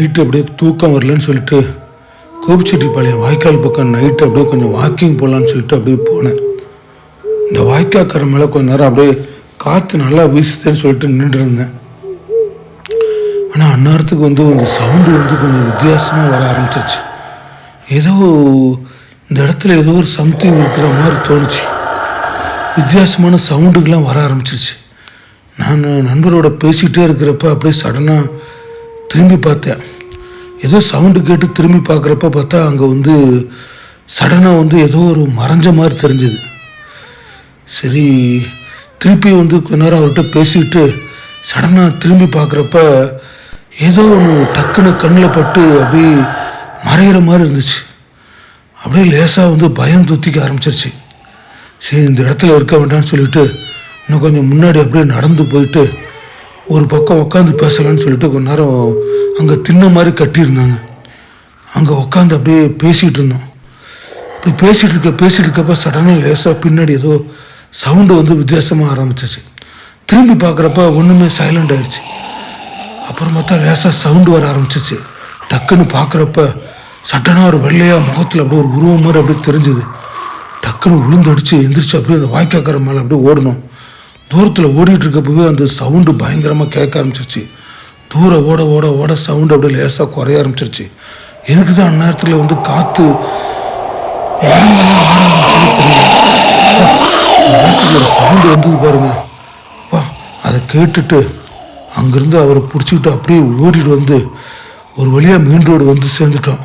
Night அப்படியே தூக்கம் வரலன்னு சொல்லிட்டு கோபிச்செட்டிப்பாளையம் வாய்க்கால் பக்கம் நைட்டு அப்படியே கொஞ்சம் வாக்கிங் போகலான்னு சொல்லிட்டு அப்படியே போனேன். இந்த வாய்க்காக்கரை மேலே கொஞ்ச நேரம் அப்படியே காற்று நல்லா வீசுதுன்னு சொல்லிட்டு நின்றுருந்தேன். ஆனால் அந்நேரத்துக்கு அந்த சவுண்டு கொஞ்சம் வித்தியாசமாக வர ஆரம்பிச்சிருச்சு. ஏதோ இந்த இடத்துல ஏதோ ஒரு சம்திங் இருக்கிற மாதிரி தோணுச்சு. வித்தியாசமான சவுண்டுகள்லாம் வர ஆரம்பிச்சிருச்சு. நான் நண்பரோட பேசிகிட்டே இருக்கிறப்ப அப்படியே சடனாக திரும்பி பார்த்தேன். ஏதோ சவுண்டு கேட்டு திரும்பி பார்க்குறப்ப பார்த்தா அங்கே சடனாக ஏதோ ஒரு மறைஞ்ச மாதிரி தெரிஞ்சுது. சரி, திருப்பி கொஞ்ச நேரம் அவர்கிட்ட பேசிக்கிட்டு சடனாக திரும்பி பார்க்குறப்ப ஏதோ ஒன்று டக்குன்னு கண்ணில் பட்டு அப்படியே மறையிற மாதிரி இருந்துச்சு. அப்படியே லேசாக பயம் தொத்திக்க ஆரம்பிச்சிருச்சு. சரி, இந்த இடத்துல இருக்க வேண்டாம்னு சொல்லிட்டு இன்னும் கொஞ்சம் முன்னாடி அப்படியே நடந்து போயிட்டு ஒரு பக்கம் உட்காந்து பேசலான்னு சொல்லிட்டு கொஞ்ச நேரம் அங்கே தின்ன மாதிரி கட்டியிருந்தாங்க. அங்கே உட்காந்து அப்படியே பேசிகிட்டு இருந்தோம். இப்படி பேசிகிட்டு இருக்கப்ப சடனாக லேசாக பின்னாடி ஏதோ சவுண்டு வித்தியாசமாக ஆரம்பிச்சிச்சு. திரும்பி பார்க்குறப்ப ஒன்றுமே சைலண்ட் ஆயிடுச்சு. அப்புறம் பார்த்தா லேசாக சவுண்டு வர ஆரம்பிச்சிச்சு. டக்குன்னு பார்க்குறப்ப சட்டனாக ஒரு வெள்ளையாக முகத்தில் அப்படியே ஒரு உருவம் மாதிரி அப்படியே தெரிஞ்சுது. டக்குன்னு விழுந்தடிச்சு எந்திரிச்சு அப்படியே அந்த வாய்க்காக்கரை மேலே அப்படியே ஓடணும். தூரத்தில் ஓடிட்டு இருக்கப்பவே அந்த சவுண்டு பயங்கரமாக கேட்க ஆரம்பிச்சிருச்சு. தூரம் ஓட ஓட ஓட சவுண்டு அப்படியே லேசாக குறைய ஆரம்பிச்சிருச்சு. எதுக்கு தான் அந்நேரத்தில் காற்று தெரியல. சவுண்டு வந்தது பாருங்க. வா, அதை கேட்டுட்டு அங்கேருந்து அவரை பிடிச்சிக்கிட்டு அப்படியே ஓடிட்டு ஒரு வழியாக மெயின் ரோடு சேர்ந்துட்டோம்.